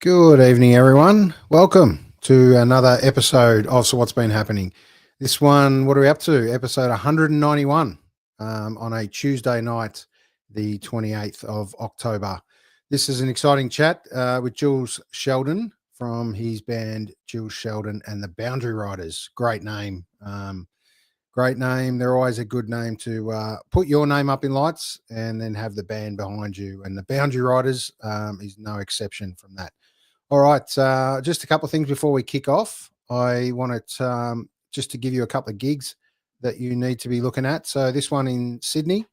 Good evening, everyone. Welcome to another episode of So What's Been Happening. This one, what are we up to? Episode 191 on a Tuesday night, the 28th of October. This is an exciting chat with Jules Sheldon from his band Jules Sheldon and the Boundary Riders. Great name. Great name. They're always a good name to put your name up in lights and then have the band behind you. And the Boundary Riders is no exception from that. All right, just a couple of things before we kick off. I wanted just to give you a couple of gigs that you need to be looking at. So this one in Sydney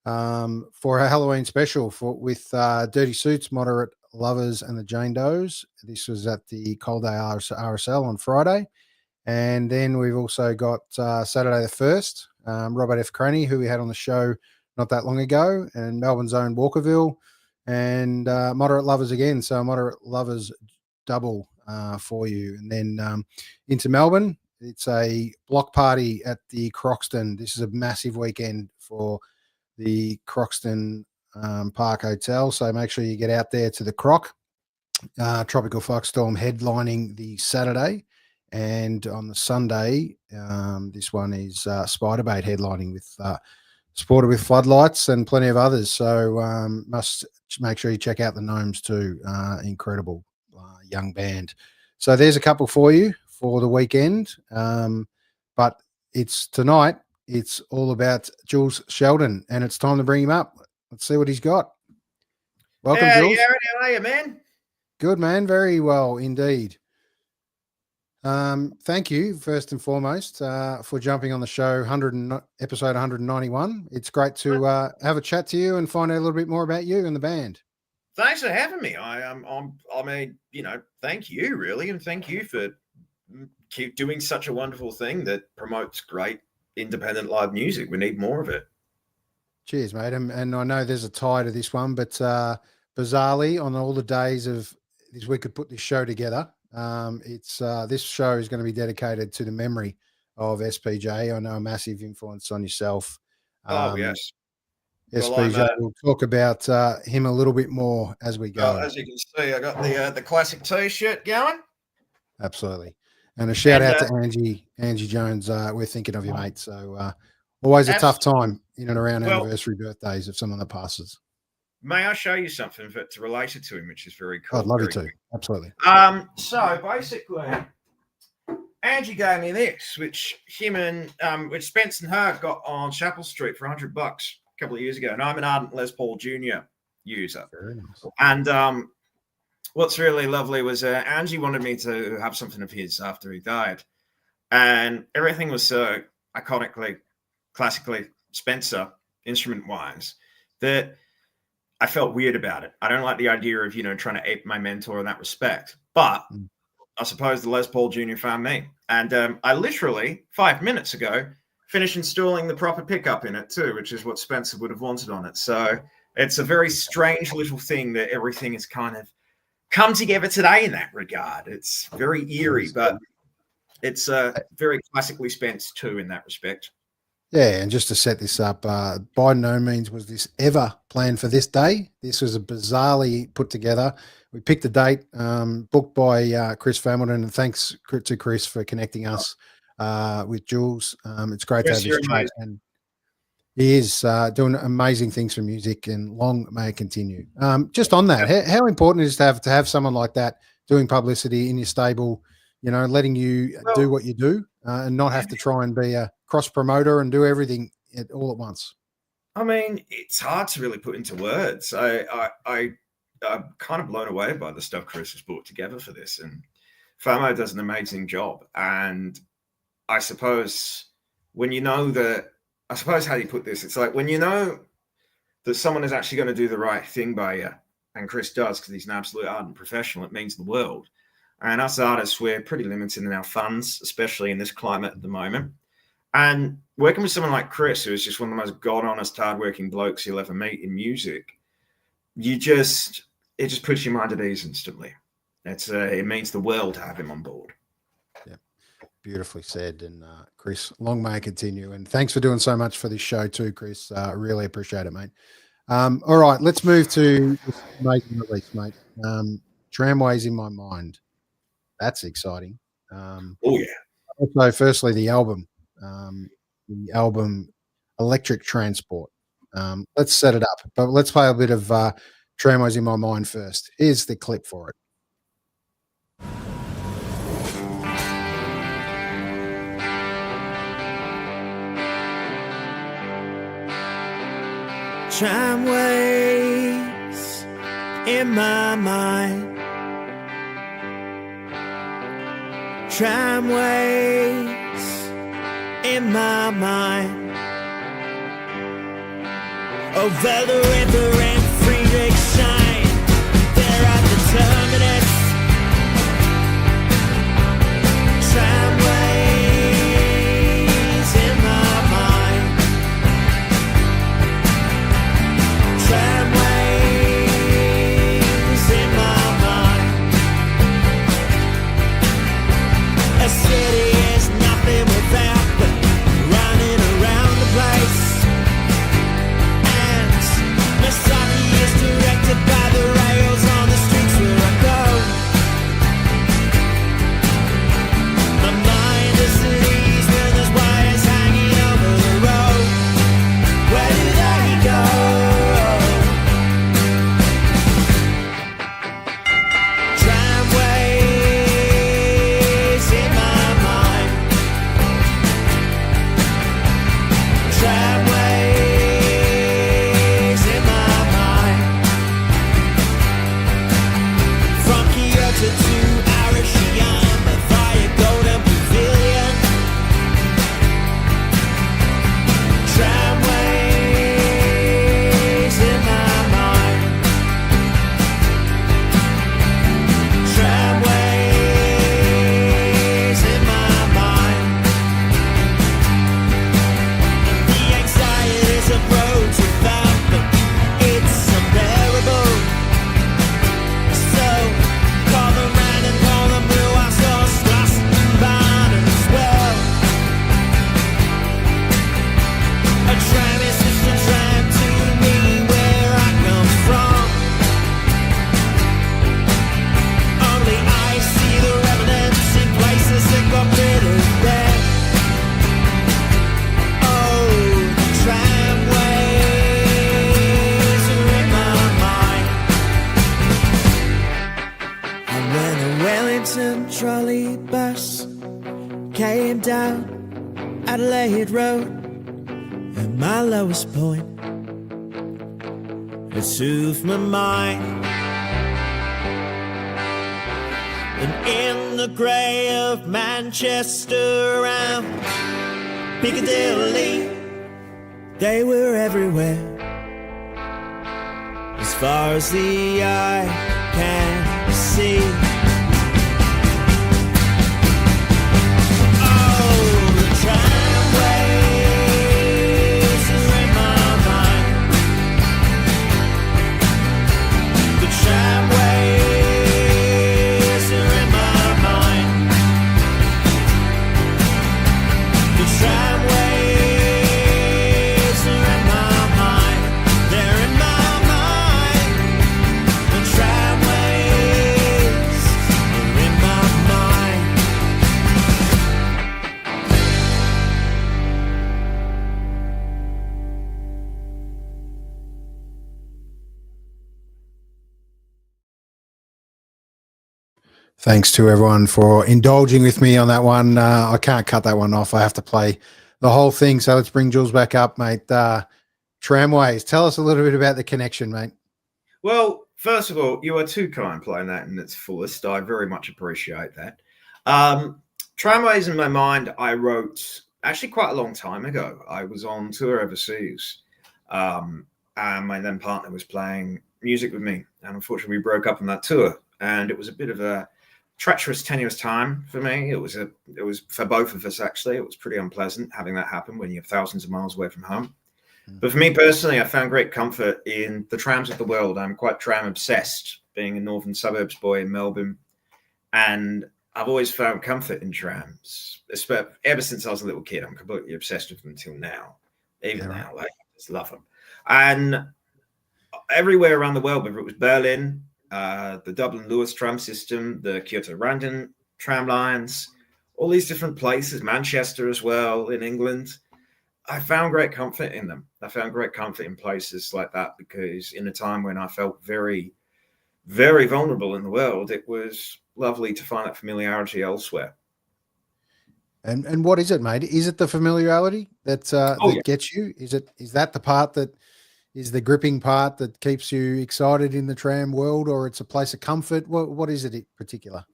for a Halloween special with Dirty Suits, Moderate Lovers and the Jane Does. This was at the Cold Day RSL on Friday. And then we've also got Saturday the 1st, Robert F. Craney, who we had on the show not that long ago, and Melbourne's own Walkerville. And Moderate Lovers again. So Moderate Lovers double for you. And then into Melbourne, it's a block party at the Croxton. This is a massive weekend for the Croxton Park Hotel. So make sure you get out there to the Croc. Tropical Fuckstorm headlining the Saturday. And on the Sunday, this one is Spiderbait headlining with supported with Floodlights and plenty of others. So must make sure you check out the Gnomes too. Incredible young band. So there's a couple for you for the weekend. But it's tonight. It's all about Jules Sheldon, and it's time to bring him up. Let's see what he's got. Welcome, Jules. Aaron, how are you, man? Good, man. Very well indeed. Thank you first and foremost for jumping on the show, episode 191. It's great to have a chat to you and find out a little bit more about you and the band. Thanks for having me. Thank you really, and thank you for keep doing such a wonderful thing that promotes great independent live music. We need more of it. Cheers, mate. And I know there's a tie to this one, but bizarrely, on all the days of this, we could put this show together. This show is going to be dedicated to the memory of SPJ. I know a massive influence on yourself. Yes. SPJ, we'll talk about him a little bit more as we go. As you can see, I got the classic T-shirt going. Absolutely. And a shout out to Angie Jones. We're thinking of you, mate. So always a tough time in and around anniversary birthdays of someone that passes. May I show you something that's related to him, which is very cool? I'd love you to. Absolutely. So basically, Angie gave me this, which Spence and her got on Chapel Street for $100 a couple of years ago. And I'm an ardent Les Paul Jr. user. Very nice. And what's really lovely was Angie wanted me to have something of his after he died. And everything was so iconically, classically Spencer, instrument-wise, that I felt weird about it. I don't like the idea of, trying to ape my mentor in that respect. But I suppose the Les Paul Jr. found me. And I literally, 5 minutes ago, finished installing the proper pickup in it too, which is what Spencer would have wanted on it. So it's a very strange little thing that everything has kind of come together today in that regard. It's very eerie, but it's very classically Spence too in that respect. Yeah, and just to set this up, by no means was this ever planned for this day. This was a bizarrely put together. We picked a date, booked by Chris Familton, and thanks to Chris for connecting us with Jules. It's great to have this chat, and he is doing amazing things for music, and long may it continue. Just on that, how important is it to have someone like that doing publicity in your stable, letting you do what you do and not have to try and be a cross promoter and do everything all at once? I mean, it's hard to really put into words. I'm kind of blown away by the stuff Chris has brought together for this, and Famo does an amazing job. And I suppose how do you put this? It's like when you know that someone is actually going to do the right thing by you, and Chris does because he's an absolute ardent professional, it means the world. And us artists, we're pretty limited in our funds, especially in this climate at the moment. And working with someone like Chris, who is just one of the most god-honest, hardworking blokes you'll ever meet in music, it just puts your mind at ease instantly. It means the world to have him on board. Yeah, beautifully said. And Chris, long may it continue. And thanks for doing so much for this show too, Chris. I really appreciate it, mate. All right, let's move to this amazing release, mate. Tramways In My Mind. That's exciting. Oh, yeah. Also, firstly, the album Electric Transport. Let's set it up, but let's play a bit of Tramways In My Mind first. Here's the clip for it. Tramways in my mind. Tramways in my mind. Over the river in Friedrichshain, there at the terminus. Tramways in my mind. Tramways in my mind. A city is nothing without the running around the place. And Misaki is directed by the rails on the streets where I go. My mind is at ease when there's wires hanging over the road. Where do they go? Tramways in my mind. Tramways in my mind. From Kyoto to Arashiyama via Golden Pavilion. Tramways in my mind. Tramways in my mind. The anxieties of roads without them, it's unbearable. So call them round and call them blue. I saw Straßenbahn as well. A tram is just a tram to me where I come from. Only I see the remnants in places that got rid of them. Oh, tramways are in my mind. And when the Wellington trolley bus came down Adelaide Road at my lowest point, it soothed my mind. And in the grey of Manchester around Piccadilly, they were everywhere. As far as the eye can see. Oh, the tramways are in my mind. The tramways are in my mind. The tramways are in my mind. They're in my mind. The tramways are in my mind. Thanks to everyone for indulging with me on that one. I can't cut that one off. I have to play the whole thing. So let's bring Jules back up, mate. Tramways. Tell us a little bit about the connection, mate. Well, first of all, you are too kind playing that in its fullest. I very much appreciate that. Tramways in My Mind, I wrote actually quite a long time ago. I was on tour overseas. And my then partner was playing music with me. And unfortunately, we broke up on that tour. And it was a bit of a treacherous, tenuous time for me. It was for both of us, actually. It was pretty unpleasant having that happen when you're thousands of miles away from home. But for me personally, I found great comfort in the trams of the world. I'm quite tram obsessed, being a northern suburbs boy in Melbourne. And I've always found comfort in trams. Ever since I was a little kid, I'm completely obsessed with them until now. Even now, like, I just love them. And everywhere around the world, whether it was Berlin, the Dublin Lewis tram system, the Kyoto-Randon tram lines, all these different places, Manchester as well in England. I found great comfort in them. I found great comfort in places like that because in a time when I felt very, very vulnerable in the world, it was lovely to find that familiarity elsewhere. And what is it, mate? Is it the familiarity that gets you? Is that the part that is the gripping part that keeps you excited in the tram world, or it's a place of comfort? What is it in particular?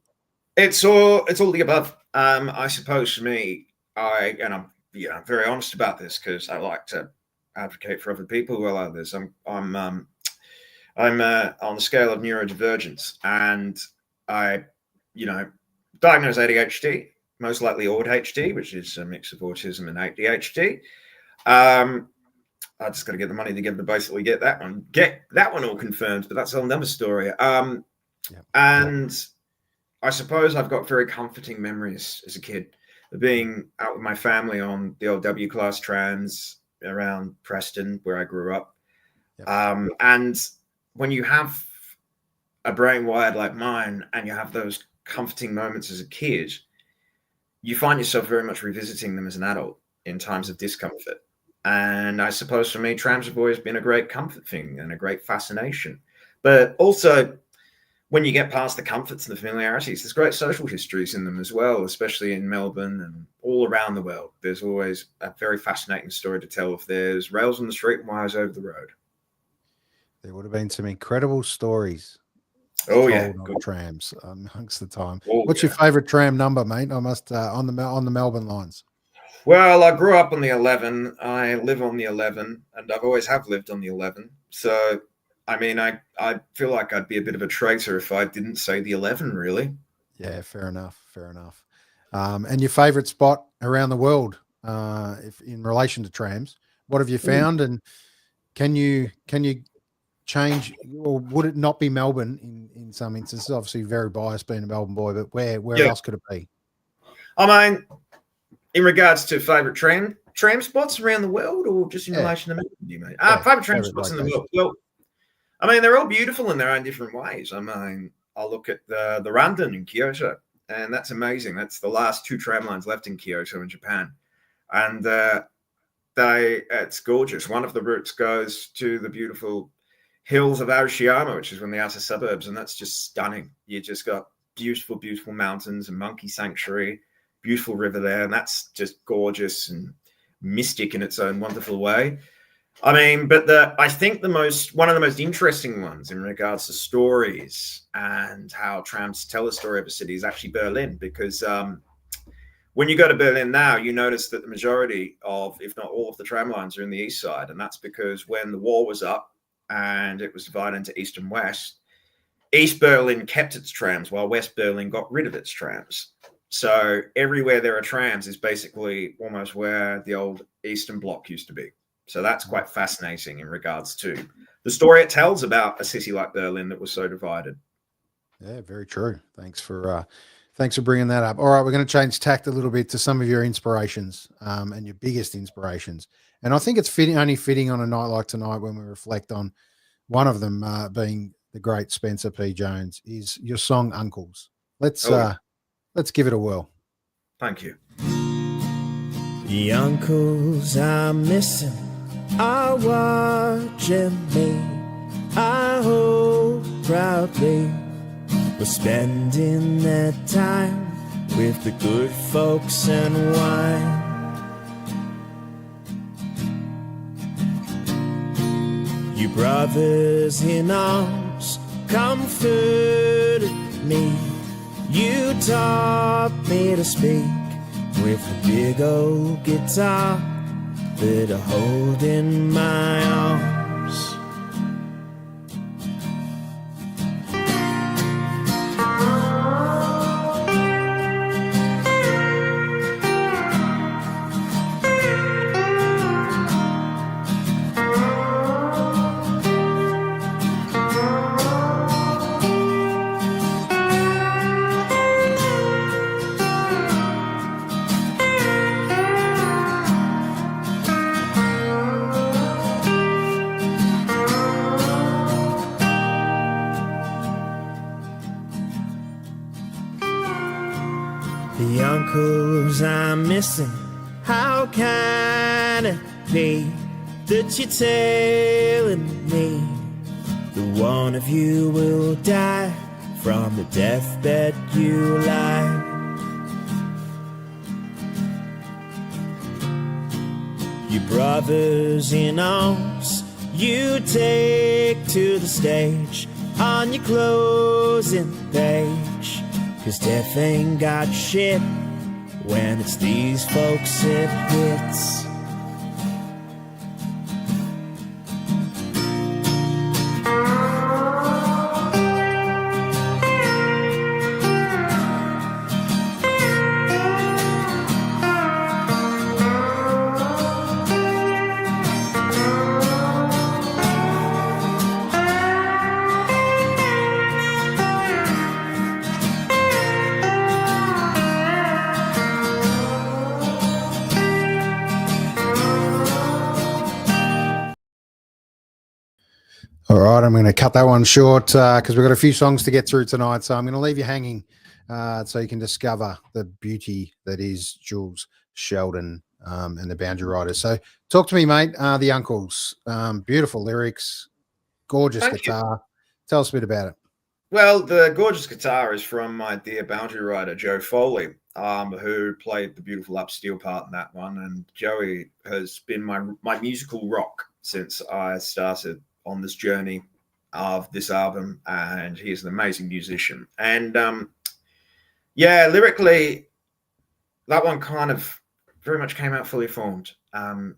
It's all the above. I suppose for me, I'm very honest about this because I like to advocate for other people while others. I'm on the scale of neurodivergence, and I, diagnosed ADHD, most likely ADHD, which is a mix of autism and ADHD. I just got to get the money together to basically get that one all confirmed, but that's another story. And I suppose I've got very comforting memories as a kid of being out with my family on the old W-class trams around Preston, where I grew up. Yep. And when you have a brain wired like mine and you have those comforting moments as a kid, you find yourself very much revisiting them as an adult in times of discomfort. And I suppose for me, trams have always been a great comfort thing and a great fascination. But also, when you get past the comforts and the familiarities, there's great social histories in them as well, especially in Melbourne and all around the world. There's always a very fascinating story to tell if there's rails on the street and wires over the road. There would have been some incredible stories. Good trams amongst the time. What's your favourite tram number, mate? I must on the Melbourne lines. Well, I grew up on the 11. I live on the 11, and I've always have lived on the 11. So, I mean, I feel like I'd be a bit of a traitor if I didn't say the 11, really. Yeah, fair enough. And your favourite spot around the world, if in relation to trams, what have you found? And can you change, or would it not be Melbourne in some instances? Obviously, very biased being a Melbourne boy, but where else could it be? I mean, in regards to favourite tram spots around the world, or just in relation to Melbourne, do you mean? Favourite tram spots in the world. Well, I mean, they're all beautiful in their own different ways. I mean, I look at the Randon in Kyoto, and that's amazing. That's the last two tram lines left in Kyoto in Japan. And it's gorgeous. One of the routes goes to the beautiful hills of Arashiyama, which is one of the outer suburbs, and that's just stunning. You just got beautiful, beautiful mountains and monkey sanctuary, beautiful river there, and that's just gorgeous and mystic in its own wonderful way. I mean, but I think one of the most interesting ones in regards to stories and how trams tell a story of a city is actually Berlin, because when you go to Berlin now, you notice that the majority of, if not all of the tram lines are in the east side, and that's because when the wall was up and it was divided into east and west, East Berlin kept its trams while West Berlin got rid of its trams. So everywhere there are trams is basically almost where the old Eastern Bloc used to be. So that's quite fascinating in regards to the story it tells about a city like Berlin that was so divided. Yeah, very true. Thanks for bringing that up. All right, we're going to change tact a little bit to some of your inspirations and your biggest inspirations. And I think it's only fitting on a night like tonight when we reflect on one of them being the great Spencer P. Jones, is your song Uncles. Let's give it a whirl. Thank you. The uncles I'm missing are watching me. I hope proudly we're spending that time with the good folks and wine. You brothers in arms comforted me. You taught me to speak with the big old guitar that I hold in my arms. missing. How can it be that you're telling me the one of you will die from the deathbed you lie? Your brothers in arms you take to the stage on your closing page, 'cause death ain't got shit when it's these folks it hits. All right, I'm going to cut that one short because we've got a few songs to get through tonight. So I'm going to leave you hanging so you can discover the beauty that is Jules Sheldon and the Boundary Riders. So talk to me, mate. The Uncles, beautiful lyrics, gorgeous Thank guitar. Tell us a bit about it. Well, the gorgeous guitar is from my dear Boundary Rider, Joe Foley, who played the beautiful up steel part in that one. And Joey has been my musical rock since I started on this journey of this album, and he's an amazing musician. And lyrically, that one kind of very much came out fully formed. I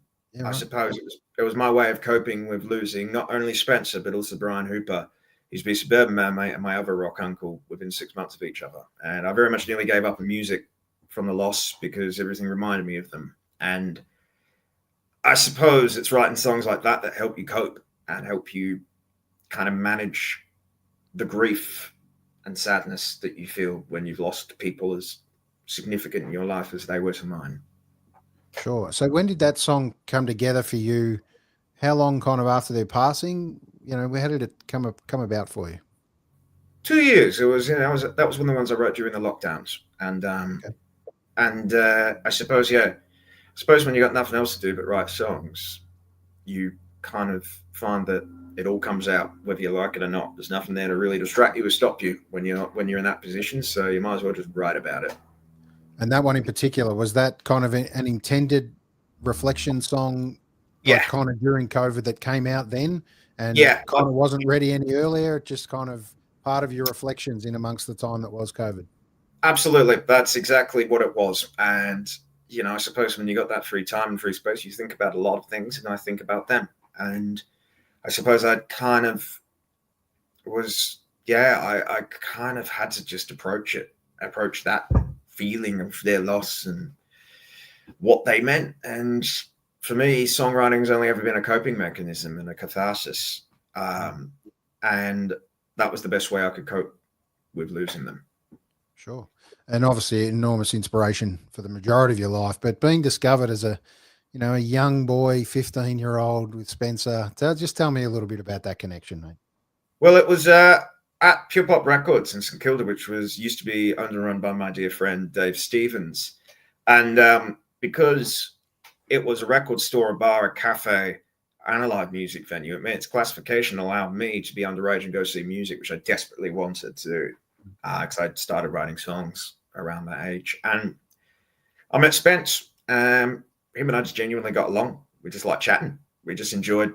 suppose it was my way of coping with losing not only Spencer but also Brian Hooper. He's been Suburban Man, mate, and my other rock uncle within 6 months of each other. And I very much nearly gave up on music from the loss because everything reminded me of them. And I suppose it's writing songs like that that help you cope and help you kind of manage the grief and sadness that you feel when you've lost people as significant in your life as they were to mine. Sure. So when did that song come together for you? How long kind of after their passing? How did it come about for you? 2 years. It was, that was one of the ones I wrote during the lockdowns. And I suppose when you got nothing else to do but write songs, you kind of find that it all comes out whether you like it or not. There's nothing there to really distract you or stop you when you're in that position. So you might as well just write about it. And that one in particular, was that kind of an intended reflection song? Yeah. Like kind of during COVID that came out then, and kind of wasn't ready any earlier. Just kind of part of your reflections in amongst the time that was COVID. Absolutely, that's exactly what it was. And I suppose when you got that free time and free space, you think about a lot of things, and I think about them. And I suppose I kind of was, I kind of had to just approach that feeling of their loss and what they meant. And for me, songwriting has only ever been a coping mechanism and a catharsis. And that was the best way I could cope with losing them. Sure. And obviously enormous inspiration for the majority of your life, but being discovered as a young boy, 15-year-old with Spencer, just tell me a little bit about that connection, mate. Well, it was at Pure Pop Records in St Kilda, which used to be owned and run by my dear friend Dave Stevens. And because it was a record store, a bar, a cafe, and a live music venue, it made its classification allowed me to be underage and go see music, which I desperately wanted to, because I'd started writing songs around that age. And I met Spence. Him and I just genuinely got along. We just liked chatting. We just enjoyed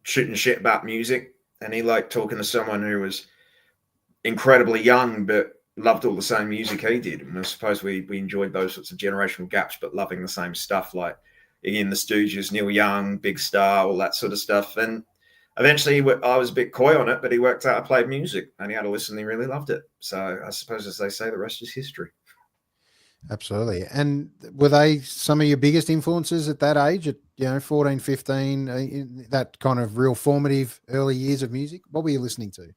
shooting shit about music. And he liked talking to someone who was incredibly young, but loved all the same music he did. And I suppose we enjoyed those sorts of generational gaps, but loving the same stuff, like in the Stooges, Neil Young, Big Star, all that sort of stuff. And eventually I was a bit coy on it, but he worked out I played music and he had a listen and he really loved it. So I suppose, as they say, the rest is history. Absolutely. And were they some of your biggest influences at that age, at 14, 15, that kind of real formative early years of music? What were you listening to?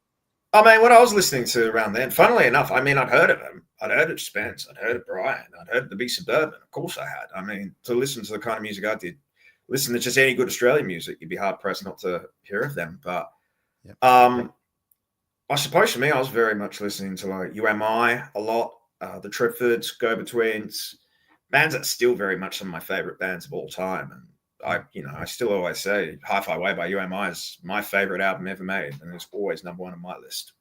I mean, what I was listening to around then, funnily enough, I'd heard of him. I'd heard of Spence. I'd heard of Brian. I'd heard of the Be Suburban. Of course I had. I mean, to listen to the kind of music I did, listen to just any good Australian music, you'd be hard-pressed not to hear of them. But I suppose for me, I was very much listening to like UMI a lot, the Triffords, Go-Betweens, bands that are still very much some of my favorite bands of all time. And I still always say Hi-Fi Way by UMI is my favorite album ever made, and it's always number one on my list.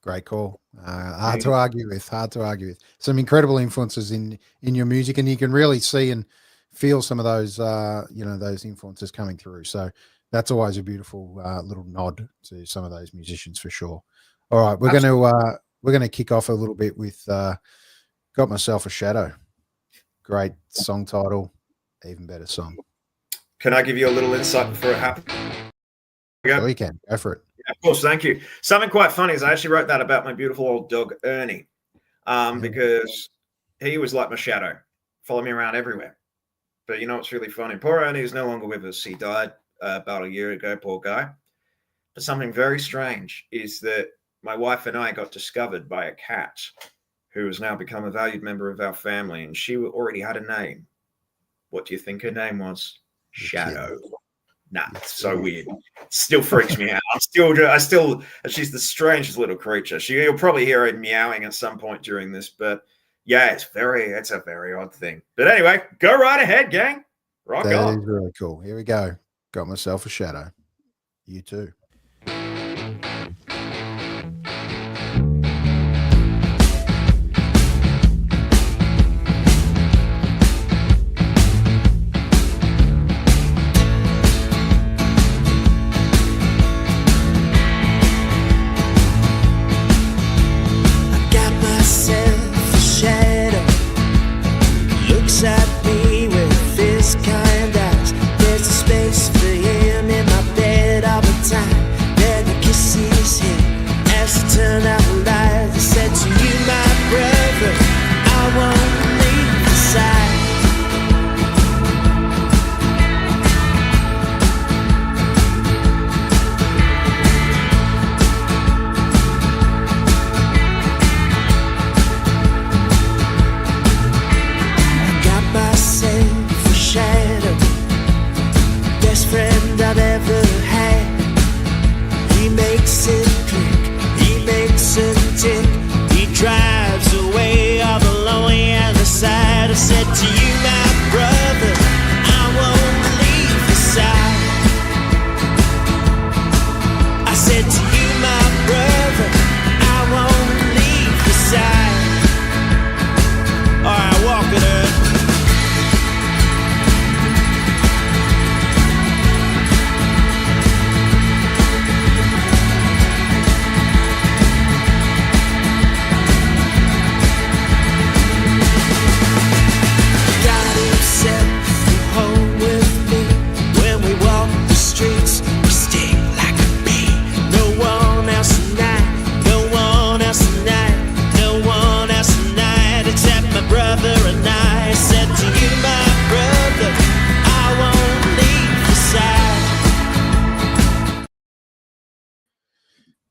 Great call. Hard to argue with. Hard to argue with. Some incredible influences in your music, and you can really see and feel some of those, those influences coming through. So that's always a beautiful little nod to some of those musicians for sure. All right, we're going to kick off a little bit with "Got Myself a Shadow." Great song title, even better song. Can I give you a little insight before it happens? Oh, you can. Go for it. Yeah, of course, thank you. Something quite funny is I actually wrote that about my beautiful old dog, Ernie, because he was like my shadow, follow me around everywhere. But you know what's really funny? Poor Ernie is no longer with us. He died about a year ago, poor guy. But something very strange is that my wife and I got discovered by a cat who has now become a valued member of our family, and she already had a name. What do you think her name was? Shadow. Nah, it's so weird. Still freaks me out. She's the strangest little creature. You'll probably hear her meowing at some point during this, but yeah, it's a very odd thing. But anyway, go right ahead, gang. Rock on. That is really cool. Here we go. Got Myself a Shadow. You too. At me with his kind eyes. There's a space for him in my bed all the time. Then the kisses hit as he turned out the light. He said to you, my brother, I won't leave the side. Friend I've ever had. He makes it click, he makes it tick. He drives away all the lonely and the sad. I said to you, my brother, I won't leave the side. I said to you, my brother, I won't leave the side. Alright, walk it up.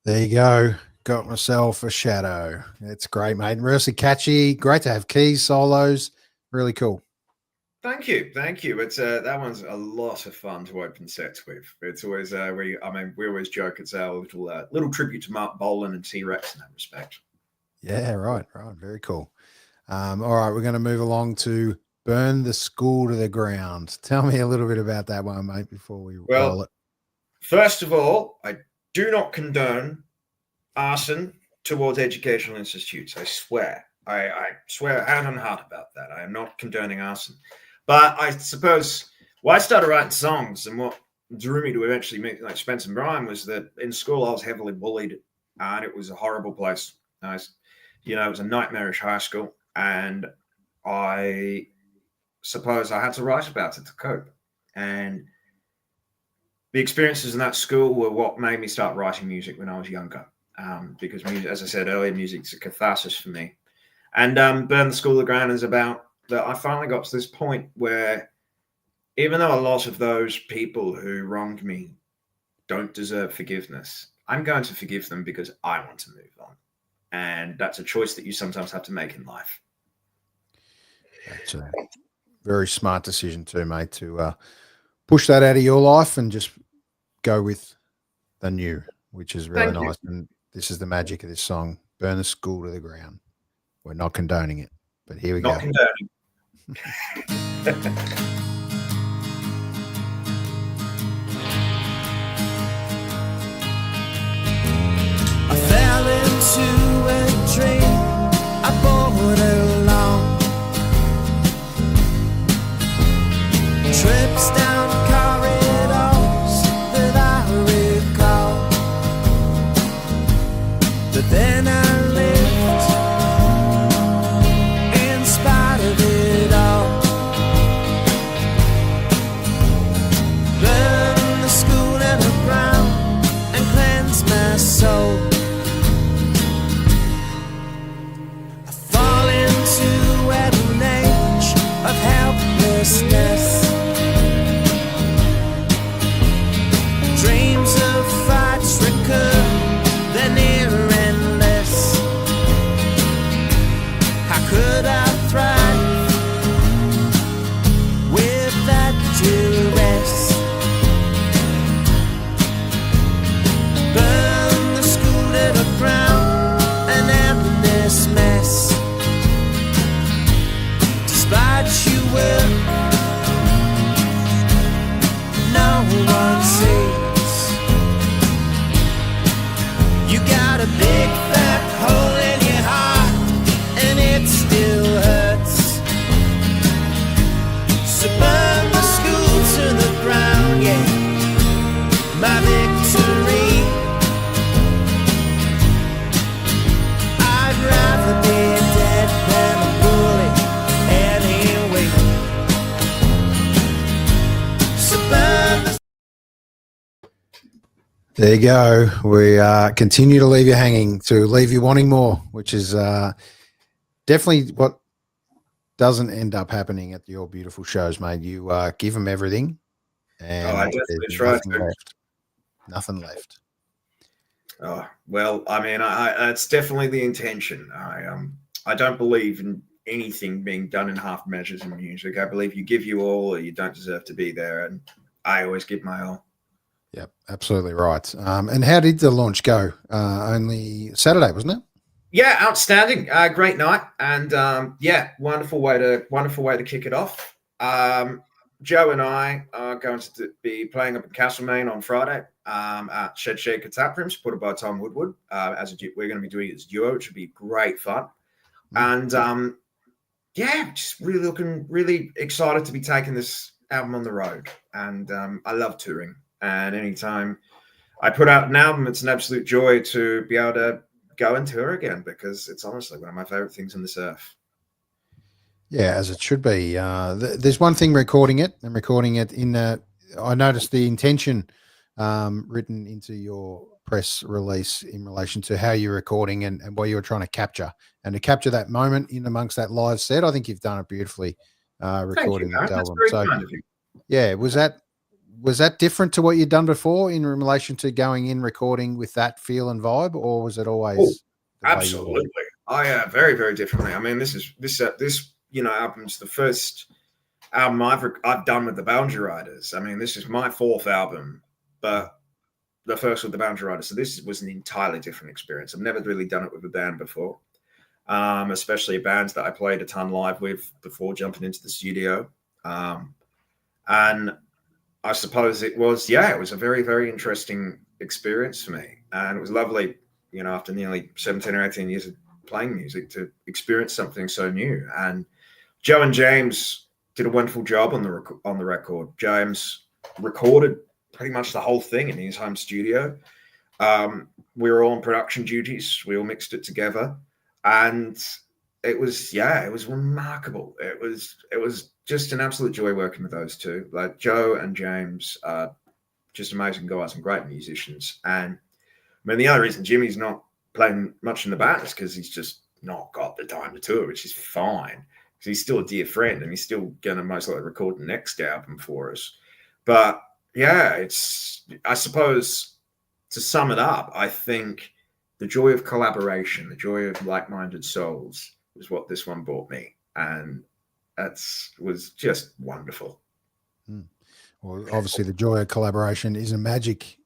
There you go. Got Myself a Shadow. It's great, mate. Really catchy. Great to have keys, solos. Really cool. Thank you. It's that one's a lot of fun to open sets with. It's always we always joke it's our little tribute to Mark Bolan and T-Rex in that respect. Yeah, right. Very cool. All right, we're going to move along to Burn the School to the Ground. Tell me a little bit about that one, mate, before we roll it. First of all, I do not condone arson towards educational institutes. I swear. I swear hand on heart about that. I am not condoning arson. But I suppose why I started writing songs and what drew me to eventually make like Spence and Brian was that in school I was heavily bullied and it was a horrible place. It was a nightmarish high school, and I suppose I had to write about it to cope. And the experiences in that school were what made me start writing music when I was younger. Because music, as I said earlier, music's a catharsis for me. And Burn the School to the Ground is about that I finally got to this point where even though a lot of those people who wronged me don't deserve forgiveness, I'm going to forgive them because I want to move on. And that's a choice that you sometimes have to make in life. That's a very smart decision too, mate, to push that out of your life and just go with the new, which is really nice. And this is the magic of this song, Burn the School to the Ground. We're not condoning it. But here we Not go. condoning. I fell into a dream, I brought along trips down corridors that I recall. But then I lived in spite of it all. Burn the school and the ground and cleanse my soul. I fall into an age of helplessness. Dreams of fights recur, they're near endless. How could I thrive with that duress? Burn the school to the ground and end this mess. Despite you will, no one sees. You got a big fat hole in your heart and it still hurts. So burn the school to the ground, yeah, my victory. I'd rather be dead than a bully anyway. So burn the There you go. We continue to leave you hanging, to leave you wanting more, which is definitely what doesn't end up happening at your beautiful shows, mate. You give them everything, and I definitely there's try nothing to. left. Nothing left. Oh, well, I mean, it's definitely the intention. I don't believe in anything being done in half measures in music. I believe you give you all or you don't deserve to be there, and I always give my all. Yep, absolutely right. And how did the launch go? Only Saturday, wasn't it? Yeah, outstanding. Great night, and yeah, wonderful way to kick it off. Joe and I are going to be playing up in Castlemaine on Friday at Shed Shaker Tap Room, supported by Tom Woodward. We're going to be doing it as a duo, which will be great fun. And yeah, just really really excited to be taking this album on the road. And I love touring. And anytime I put out an album, it's an absolute joy to be able to go and tour again, because it's honestly one of my favorite things on this earth. Yeah, as it should be. There's one thing recording it in I noticed the intention written into your press release in relation to how you're recording and what you were trying to capture, and to capture that moment in amongst that live set. I think you've done it beautifully recording Thank the you, album. that's So very kind of you. yeah, was that different to what you'd done before in relation to going in recording with that feel and vibe, or was it always the way you Absolutely. Very, very differently. I mean, this album's the first album I've done with the Boundary Riders. I mean, this is my fourth album, but the first with the Boundary Riders. So this was an entirely different experience. I've never really done it with a band before, especially bands that I played a ton live with before jumping into the studio. And I suppose it was a very, very interesting experience for me. And it was lovely, after nearly 17 or 18 years of playing music, to experience something so new. And Joe and James did a wonderful job on the record. James recorded pretty much the whole thing in his home studio. We were all on production duties. We all mixed it together, and it was remarkable. It was just an absolute joy working with those two. Like, Joe and James are just amazing guys and great musicians. And I mean, the other reason Jimmy's not playing much in the band is because he's just not got the time to tour, which is fine, because he's still a dear friend and he's still going to most likely record the next album for us. But yeah, I suppose, to sum it up, I think the joy of collaboration, the joy of like-minded souls is what this one brought me. And was just wonderful. Well, obviously the joy of collaboration is a magic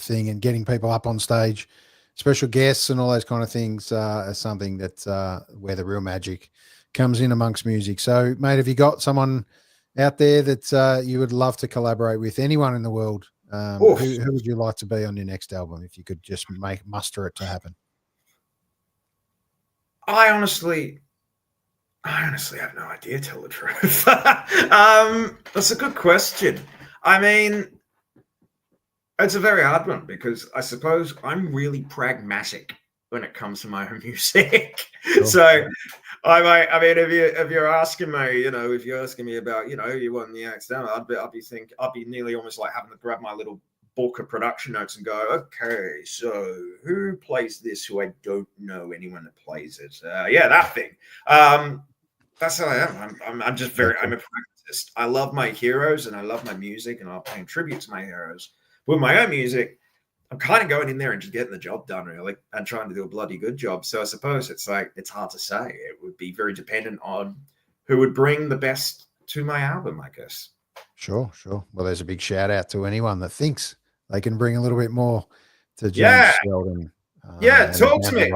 thing, and getting people up on stage, special guests and all those kind of things, is something that where the real magic comes in amongst music. So, mate, have you got someone out there that you would love to collaborate with? Anyone in the world? Who would you like to be on your next album if you could just muster it to happen? I honestly have no idea, tell the truth. That's a good question. I mean, it's a very hard one because I suppose I'm really pragmatic when it comes to my own music. Sure. So I mean, if you're asking me, if you're asking me about, you want the next album, I'd be nearly almost like having to grab my little book of production notes and go, okay, so who plays this who I don't know anyone that plays it? Yeah, that thing. That's how I am. I'm a pragmatist. I love my heroes and I love my music and I'm paying tribute to my heroes. With my own music, I'm kind of going in there and just getting the job done, really, and trying to do a bloody good job. So I suppose it's hard to say. It would be very dependent on who would bring the best to my album, I guess. Sure. Well, there's a big shout out to anyone that thinks they can bring a little bit more to Jules Sheldon. Talk to me.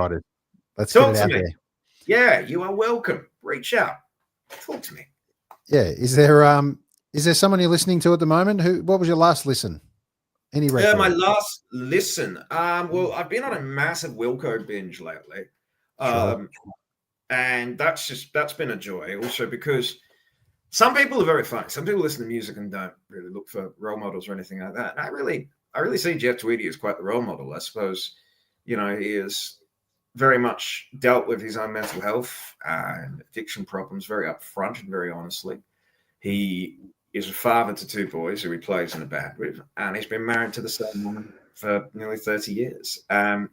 Let's get it out there. Yeah, you are welcome. Reach out. Talk to me. Yeah. Is there someone you're listening to at the moment? What was your last listen? Any record? Yeah, my last listen. Well, I've been on a massive Wilco binge lately. And that's been a joy also because some people are very funny. Some people listen to music and don't really look for role models or anything like that. And I really see Jeff Tweedy as quite the role model. I suppose, he is very much dealt with his own mental health and addiction problems very upfront and very honestly. He is a father to two boys who he plays in a band with, and he's been married to the same woman for nearly 30 years. I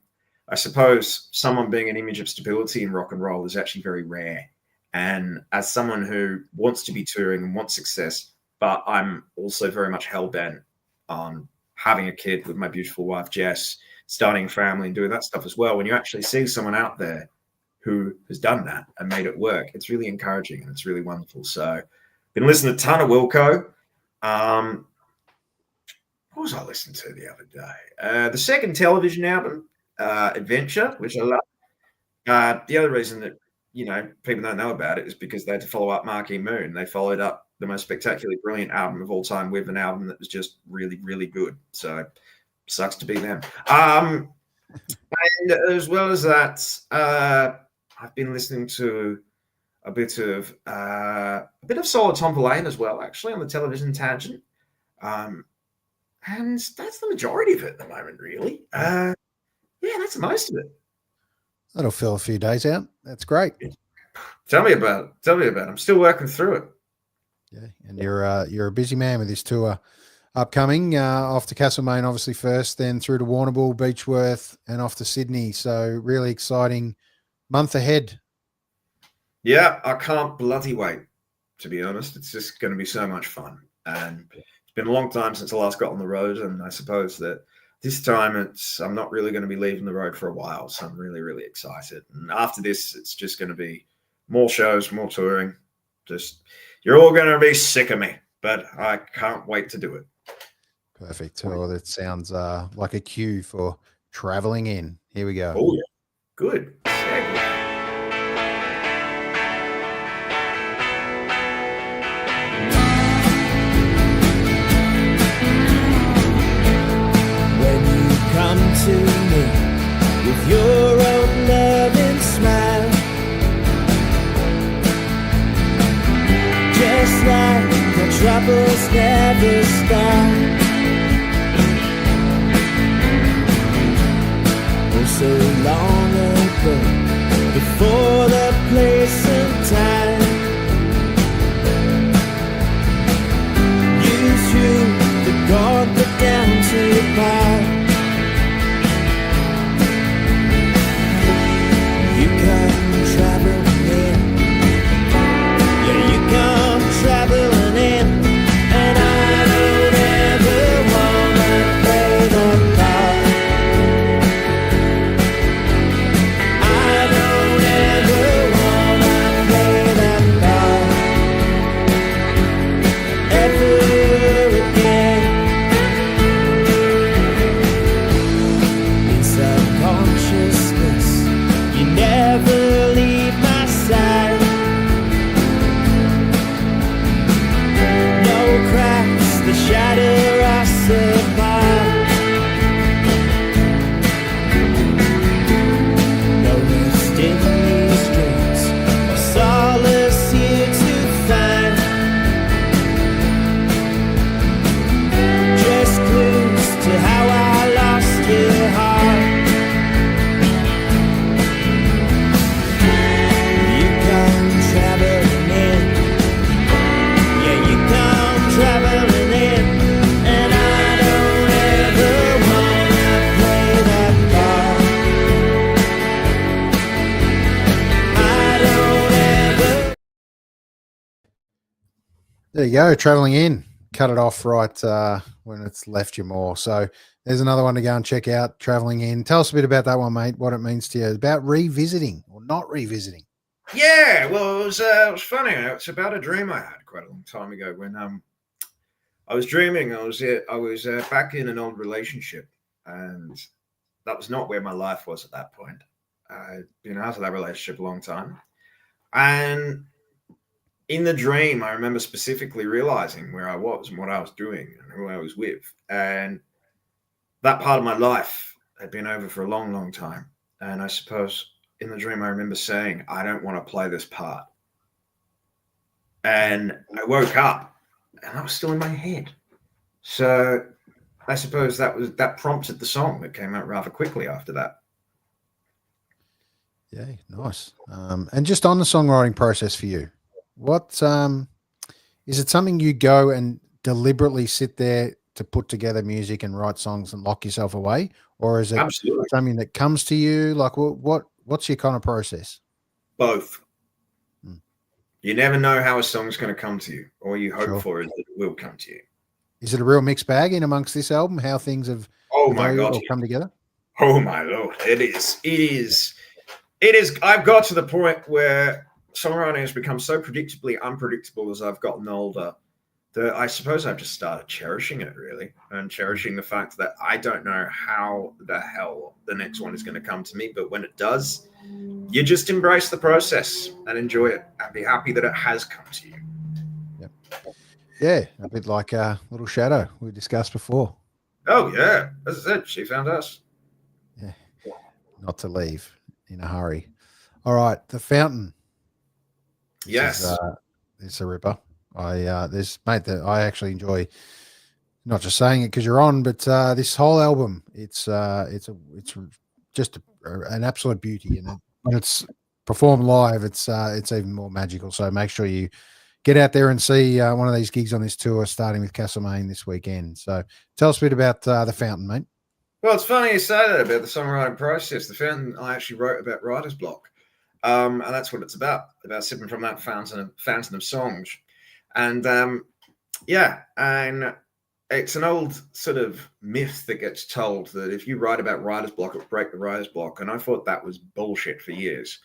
suppose someone being an image of stability in rock and roll is actually very rare. And as someone who wants to be touring and wants success, but I'm also very much hell-bent on having a kid with my beautiful wife, Jess, starting a family and doing that stuff as well. When you actually see someone out there who has done that and made it work, it's really encouraging and it's really wonderful. So been listening to a ton of Wilco. What was I listening to the other day? The second television album, Adventure, which I love. The other reason that, people don't know about it is because they had to follow up Marquee Moon. They followed up the most spectacularly brilliant album of all time with an album that was just really, really good. So sucks to be them. And as well as that, I've been listening to a bit of Solid Tom Verlaine as well, actually, on the television tangent. And that's the majority of it at the moment, really. That's most of it. That'll fill a few days out. That's great. Tell me about it. I'm still working through it. Yeah, and you're a busy man with this tour upcoming. Off to Castlemaine, obviously first, then through to Warrnambool, Beechworth, and off to Sydney. So really exciting month ahead. Yeah, I can't bloody wait, to be honest. It's just going to be so much fun. And it's been a long time since I last got on the road, and I suppose that this time I'm not really going to be leaving the road for a while, so I'm really, really excited. And after this, it's just going to be more shows, more touring. Just, you're all going to be sick of me, but I can't wait to do it. Perfect. Oh, that sounds like a cue for traveling in. Here we go. Oh, yeah. Good. Come to me with your own loving smile, just like the troubles never stop. Oh, so long ago, before the place and time, you threw the gauntlet down to the pile. Traveling in, and I don't ever wanna play the part. I don't ever that shatter us apart. No rest in these streets, no solace here to find. Just clues to how I lost your heart. You come traveling in, yeah, you come traveling in, and I don't ever wanna play that part. I don't ever. There you go, traveling in. Cut it off right when it's left you more. So there's another one to go and check out, traveling in. Tell us a bit about that one, mate, what it means to you, about revisiting or not revisiting. Yeah, well, it was funny. It's about a dream I had quite a long time ago when I was dreaming. I was back in an old relationship, and that was not where my life was at that point. I'd been out of that relationship a long time, and in the dream, I remember specifically realizing where I was and what I was doing and who I was with, and that part of my life had been over for a long, long time. And I suppose in the dream, I remember saying, I don't want to play this part. And I woke up and that was still in my head. So I suppose that prompted the song that came out rather quickly after that. Yeah, nice. And just on the songwriting process for you, what is it something you go and deliberately sit there to put together music and write songs and lock yourself away? Or is it Absolutely. something that comes to you? Like what's your kind of process? Both. Mm. You never know how a song's going to come to you. All you hope Sure. for is that it will come to you. Is it a real mixed bag in amongst this album? How things have Oh my God. all come together? Oh my Lord. It is. I've got to the point where songwriting has become so predictably unpredictable as I've gotten older that I suppose I've just started cherishing it, really, and cherishing the fact that I don't know how the hell the next one is going to come to me. But when it does, you just embrace the process and enjoy it and be happy that it has come to you. Yep. Yeah, a bit like Little Shadow we discussed before. Oh, yeah. As I said, she found us. Yeah, not to leave in a hurry. All right, The Fountain. Yes. It's a ripper. I actually enjoy not just saying it because you're on, but this whole album, it's just an absolute beauty, and when it's performed live, it's even more magical. So make sure you get out there and see one of these gigs on this tour, starting with Castlemaine this weekend. So tell us a bit about The Fountain, mate. Well, it's funny you say that about the songwriting process. The Fountain I actually wrote about writer's block. And that's what it's about sipping from that fountain of songs. And and it's an old sort of myth that gets told that if you write about writer's block, it'll break the writer's block. And I thought that was bullshit for years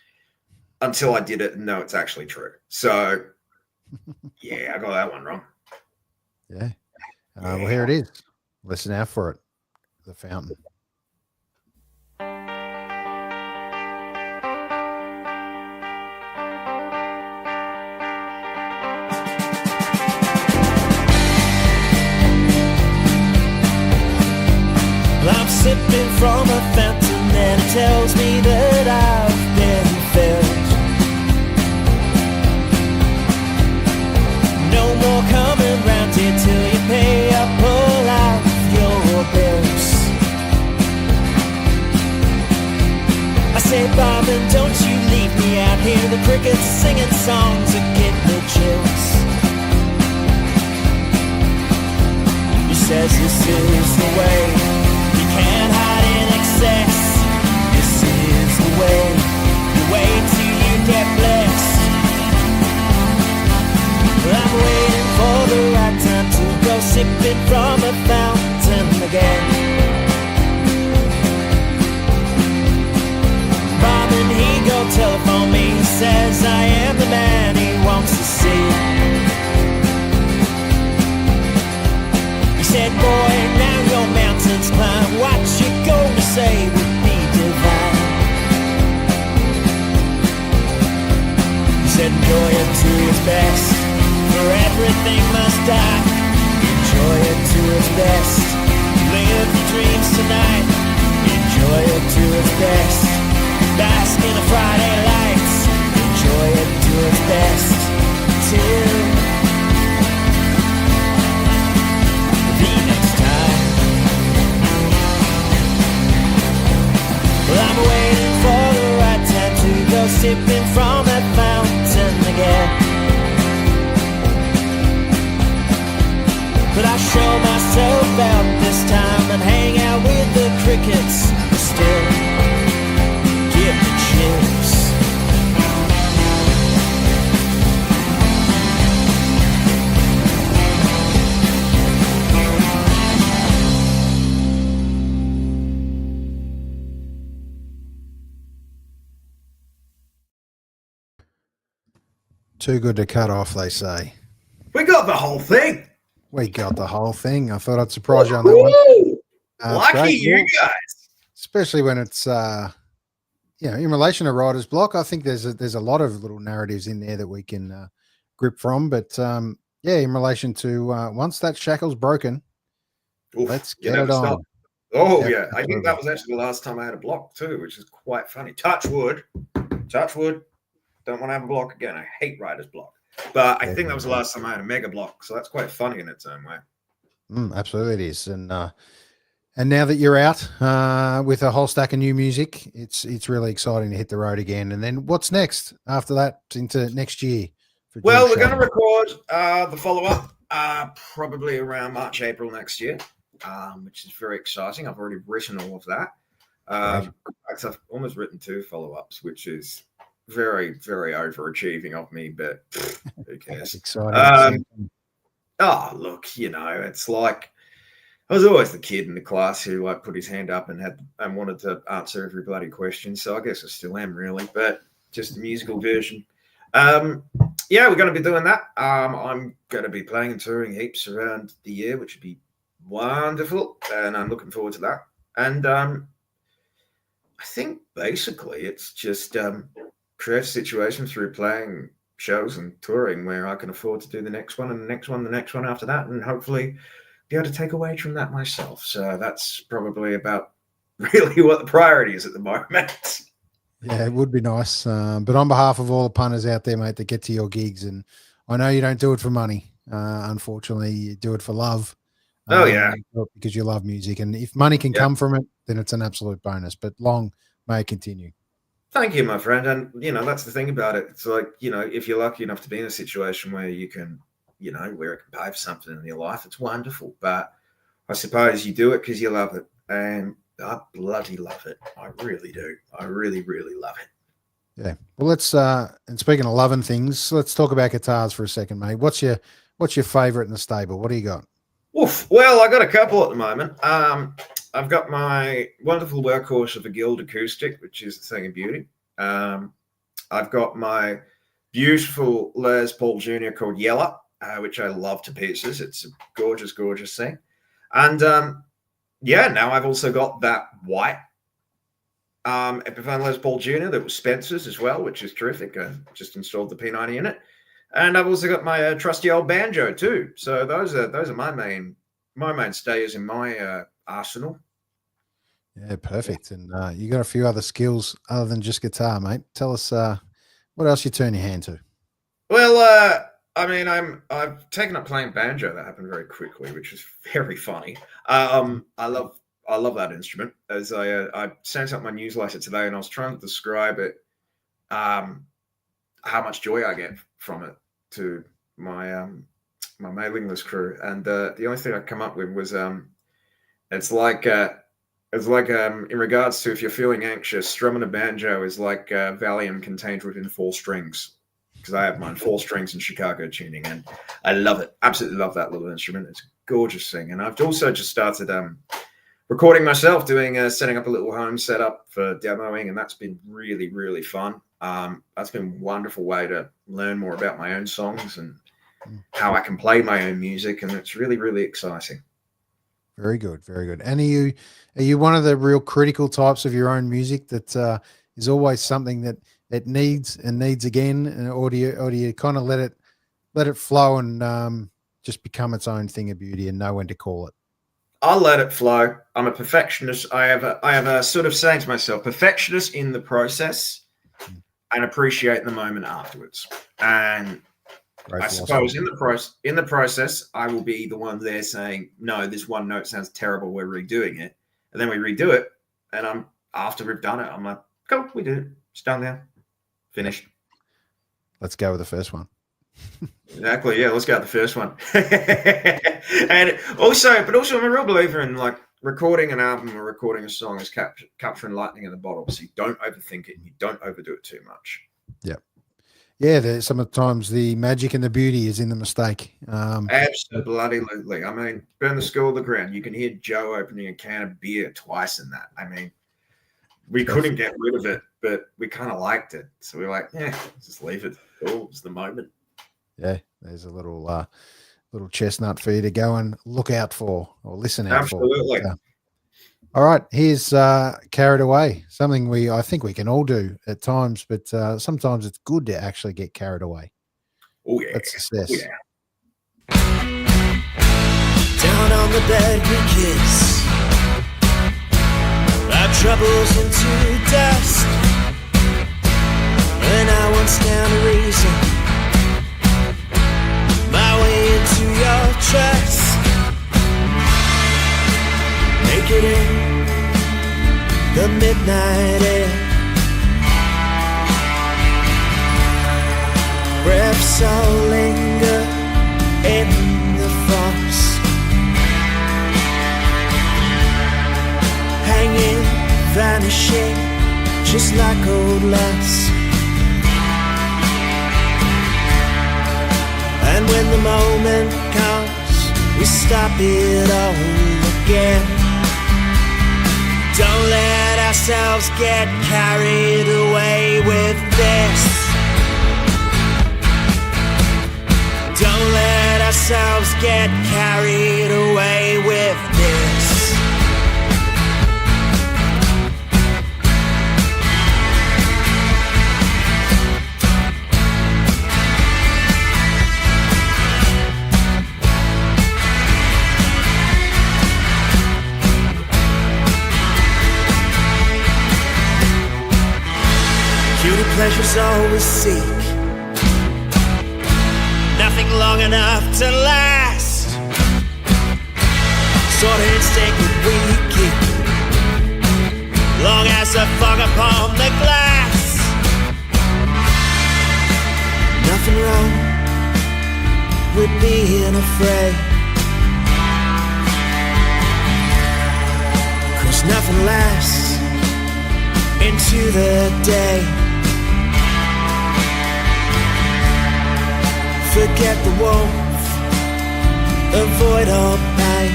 until I did it and know it's actually true. So, yeah, I got that one wrong. Yeah. Well, here it is. Listen out for it. The Fountain. I'm sipping from a fountain and it tells me that I've been filled. No more coming round here till you pay up all out your bills. I say, Bobbin, don't you leave me out here. The crickets singing songs that get me chills. He says this is the way. Can't hide in excess. This is the way. You wait till you get blessed. I'm waiting for the right time to go sipping from a fountain again. Bobbin, he go telephone me. He says I am the man he wants to see. He said, boy, now your mountains climb. What you gonna say would be divine. He said, enjoy it to its best, for everything must die. Enjoy enjoy it to its best. Live your dreams tonight, enjoy it to its best. Bask in the Friday lights, enjoy it to its best. Till the next time. Well, I'm waiting for the right time to go sipping from that fountain again. But I show myself out this time and hang out with the crickets. Still give me chills. Too good to cut off, they say. We got the whole thing. We got the whole thing. I thought I'd surprise you on that one. Lucky great. you Well, guys. especially when it's in relation to writer's block. I think there's a lot of little narratives in there that we can grip from. But in relation to once that shackle's broken, Oof, let's you get never it on. stop. Oh, Yeah, yeah. I think that absolutely. was actually the last time I had a block, too, which is quite funny. Touch wood. Touch wood. Don't want to have a block again. I hate writer's block. But I think that was the last time I had a mega block. So that's quite funny in its own way. Absolutely, it is. And now that you're out with a whole stack of new music, it's really exciting to hit the road again. And then what's next after that into next year? For Well, Jules we're going to Sheldon? record the follow-up probably around March, April next year, which is very exciting. I've already written all of that. I've almost written 2 follow-ups, which is very, very overachieving of me, but who cares? That's exciting. Look, it's like I was always the kid in the class who like put his hand up and wanted to answer every bloody question. So I guess I still am really, but just the musical version. We're going to be doing that. I'm going to be playing and touring heaps around the year, which would be wonderful, and I'm looking forward to that. And I think basically it's just create a situation through playing shows and touring where I can afford to do the next one and the next one, the next one after that, and hopefully be able to take a wage from that myself. So that's probably about really what the priority is at the moment. Yeah, it would be nice. But on behalf of all the punters out there, mate, that get to your gigs, and I know you don't do it for money. Unfortunately, you do it for love. Because you love music. And if money can come from it, then it's an absolute bonus. But long may it continue. Thank you, my friend. And, that's the thing about it. It's like, if you're lucky enough to be in a situation where you can, where it can pay for something in your life, it's wonderful. But I suppose you do it because you love it. And I bloody love it. I really do. I really, really love it. Yeah. Well, let's, and speaking of loving things, let's talk about guitars for a second, mate. What's your favorite in the stable? What do you got? Oof. Well, I got a couple at the moment. I've got my wonderful workhorse of a Guild acoustic, which is a thing of beauty. I've got my beautiful Les Paul Jr. called Yella, which I love to pieces. It's a gorgeous, gorgeous thing. And now I've also got that white Epiphone Les Paul Jr. that was Spencer's as well, which is terrific. I just installed the P90 in it. And I've also got my trusty old banjo too. So those are my mainstays in my arsenal. Yeah, perfect. And you got a few other skills other than just guitar, mate. Tell us what else you turn your hand to. Well, I've taken up playing banjo. That happened very quickly, which is very funny. I love that instrument. As I sent out my newsletter today, and I was trying to describe it, how much joy I get from it to my my mailing list crew, and the only thing I come up with was it's like in regards to if you're feeling anxious, strumming a banjo is like Valium contained within 4 strings, because I have mine 4 strings in Chicago tuning, and I love it. Absolutely love that little instrument. It's a gorgeous thing, and I've also just started recording myself, setting up a little home setup for demoing, and that's been really, really fun. That's been a wonderful way to learn more about my own songs and how I can play my own music, and it's really, really exciting. Very good, very good. And are you one of the real critical types of your own music that is always something that it needs and needs again, or do you kind of let it flow and just become its own thing of beauty and know when to call it? I'll let it flow. I'm a perfectionist. I have a sort of saying to myself, perfectionist in the process and appreciate the moment afterwards. And Great I philosophy. suppose in the process, I will be the one there saying, no, this one note sounds terrible. We're redoing it. And then we redo it. And after we've done it, I'm like, cool, we did it. It's done now. Finished. Let's go with the first one. Exactly. Yeah, let's go with the first one. And also, I'm a real believer in like recording an album or recording a song is capturing lightning in the bottle. So you don't overthink it and you don't overdo it too much. Yeah, sometimes the magic and the beauty is in the mistake. Absolutely. I mean, burn the school to the ground. You can hear Joe opening a can of beer twice in that. I mean, we couldn't get rid of it, but we kind of liked it. So we were like, yeah, just leave it. Cool. It's the moment. Yeah, there's a little chestnut for you to go and look out for or listen out for. Absolutely. All right, here's Carried Away, something I think we can all do at times, but sometimes it's good to actually get carried away. Oh, yeah. That's success. Oh, yeah. Down on the bed we kiss, our troubles into dust, and I won't stand a reason my way into your trust. Naked in the midnight air, breaths all linger in the frost, hanging, vanishing, just like old lust. And when the moment comes, we stop it all again. Don't let ourselves get carried away with this. Don't let ourselves get carried away with this. Pleasures always seek nothing long enough to last. Sort of instinct that we keep long as the fog upon the glass. Nothing wrong with being afraid, 'cause nothing lasts into the day. Forget the wolf, avoid all pain,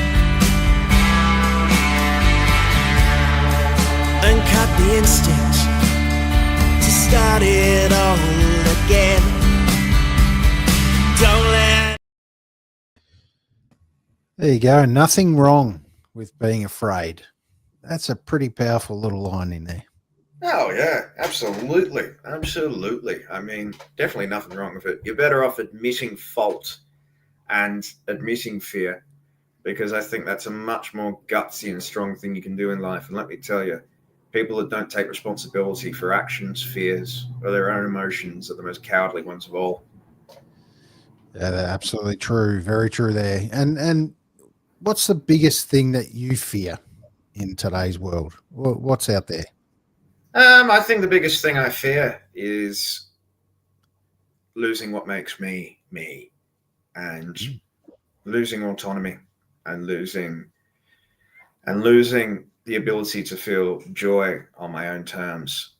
and cut the instinct to start it all again. Don't let. There you go. Nothing wrong with being afraid. That's a pretty powerful little line in there. Oh, yeah, absolutely. Absolutely. I mean, definitely nothing wrong with it. You're better off admitting fault and admitting fear, because I think that's a much more gutsy and strong thing you can do in life. And let me tell you, people that don't take responsibility for actions, fears, or their own emotions are the most cowardly ones of all. Yeah, that's absolutely true. Very true there. And what's the biggest thing that you fear in today's world? What's out there? I think the biggest thing I fear is losing what makes me me, and losing autonomy, and losing the ability to feel joy on my own terms,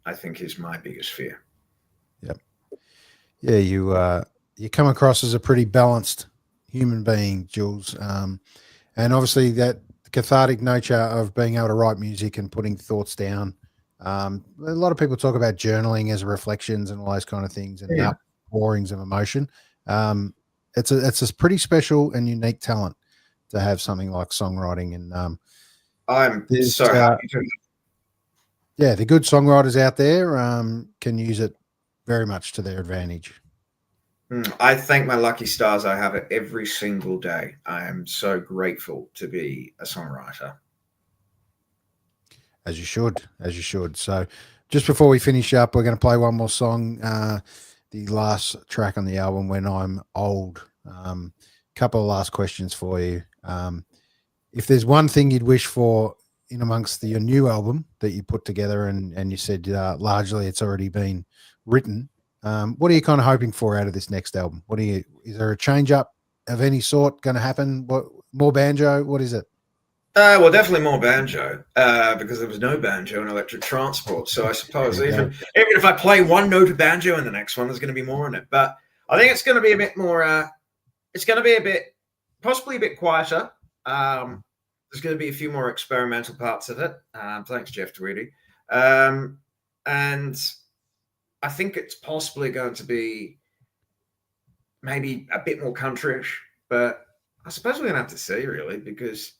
I think is my biggest fear. Yep. Yeah, you come across as a pretty balanced human being, Jules. And obviously that cathartic nature of being able to write music and putting thoughts down. A lot of people talk about journaling as reflections and all those kind of things, and outpourings of emotion. It's a pretty special and unique talent to have something like songwriting. And I'm so happy to. Yeah, the good songwriters out there can use it very much to their advantage. I thank my lucky stars. I have it every single day. I am so grateful to be a songwriter. As you should, as you should. So just before we finish up, we're going to play one more song, the last track on the album, When I'm Old. Couple of last questions for you. If there's one thing you'd wish for in amongst your new album that you put together, and you said largely it's already been written, what are you kind of hoping for out of this next album? Is there a change up of any sort going to happen? What, more banjo? What is it? Well, definitely more banjo, because there was no banjo in Electric Transport. So I suppose even if I play one note of banjo in the next one, there's going to be more in it. But I think it's going to be a bit more. It's going to be possibly a bit quieter. There's going to be a few more experimental parts of it. Thanks, Jeff Tweedy. And I think it's possibly going to be maybe a bit more countryish. But I suppose we're going to have to see, really, because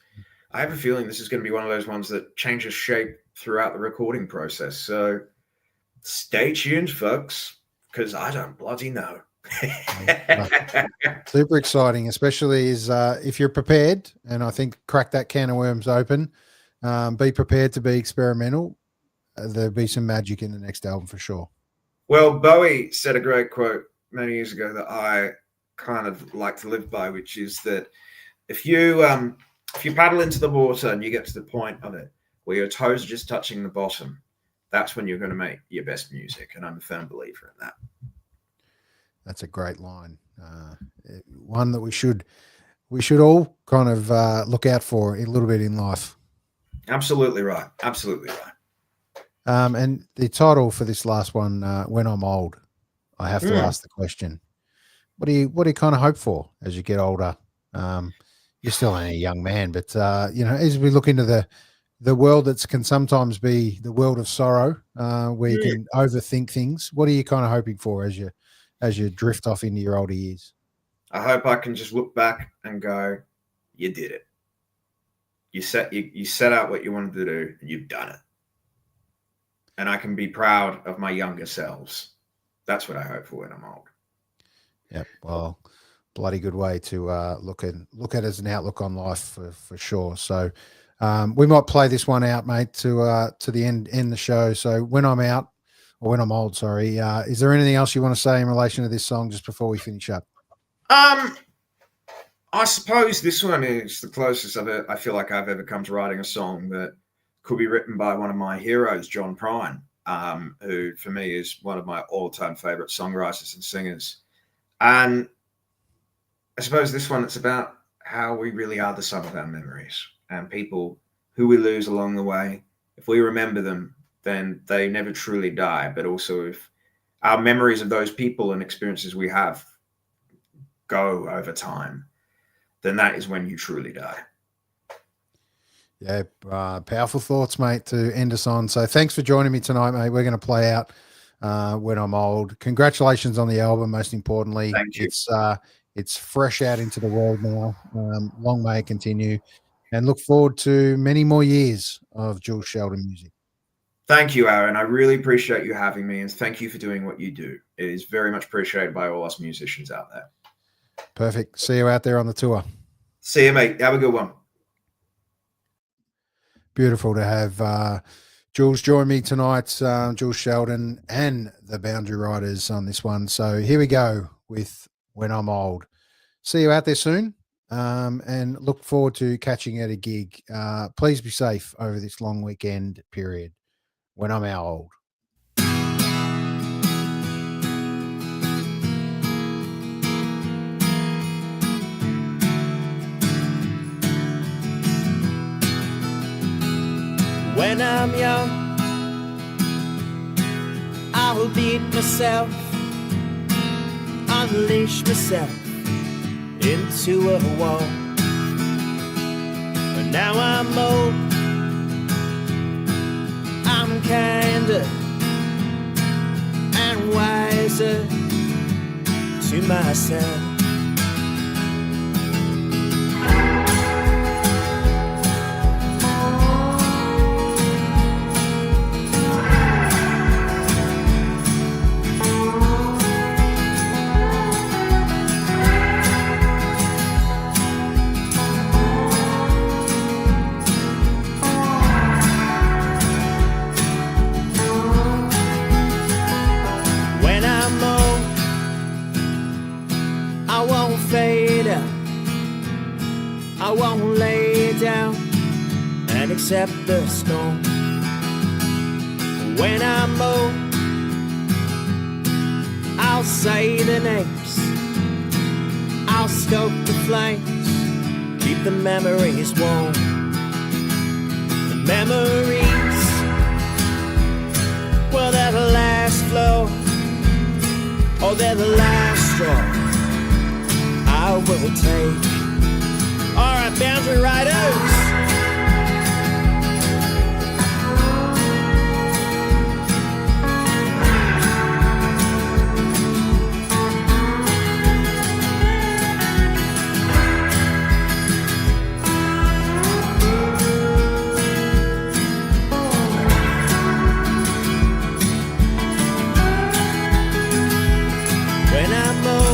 I have a feeling this is going to be one of those ones that changes shape throughout the recording process. So stay tuned, folks, because I don't bloody know. Super exciting, especially if you're prepared, and I think crack that can of worms open. Be prepared to be experimental. There'll be some magic in the next album for sure. Well, Bowie said a great quote many years ago that I kind of like to live by, which is that if you paddle into the water and you get to the point of it where your toes are just touching the bottom, that's when you're going to make your best music. And I'm a firm believer in that. That's a great line. One that we should all kind of look out for a little bit in life. Absolutely right. Absolutely right. And the title for this last one, When I'm Old, I have to ask the question, what do you kind of hope for as you get older? You're still only a young man, but as we look into the world that can sometimes be the world of sorrow, where you can overthink things, what are you kind of hoping for as you drift off into your older years? I hope I can just look back and go, you did it. You set out what you wanted to do, and you've done it. And I can be proud of my younger selves. That's what I hope for when I'm old. Yep. Well, bloody good way to look at it as an outlook on life for sure. So we might play this one out, mate, to the end the show. So when I'm out, or when I'm old, sorry. Is there anything else you want to say in relation to this song just before we finish up? I suppose this one is the closest I feel like I've ever come to writing a song that could be written by one of my heroes, John Prine, who for me is one of my all-time favorite songwriters and singers. And I suppose this one, it's about how we really are the sum of our memories, and people who we lose along the way. If we remember them, then they never truly die. But also if our memories of those people and experiences we have go over time, then that is when you truly die. Yeah, powerful thoughts, mate, to end us on. So thanks for joining me tonight, mate. We're going to play out When I'm Old. Congratulations on the album, most importantly. Thank you. It's fresh out into the world now. Long may it continue. And look forward to many more years of Jules Sheldon music. Thank you, Aaron. I really appreciate you having me, and thank you for doing what you do. It is very much appreciated by all us musicians out there. Perfect. See you out there on the tour. See you, mate. Have a good one. Beautiful to have Jules join me tonight, Jules Sheldon and the Boundary Riders on this one. So here we go with When I'm Old. See you out there soon, and look forward to catching you at a gig. Please be safe over this long weekend period. When I'm old. When I'm young, I will beat myself, unleash myself into a wall. But now I'm old, I'm kinder and wiser to myself. I won't lay down and accept the storm. When I mow, I'll say the names, I'll stoke the flames, keep the memories warm. The memories, well, they're the last flow, or they're the last straw I will take. Alright, boundary riders. When I mow,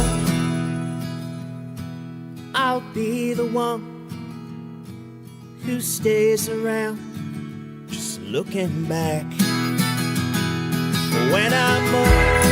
I'll be the one who stays around, just looking back. When I mow,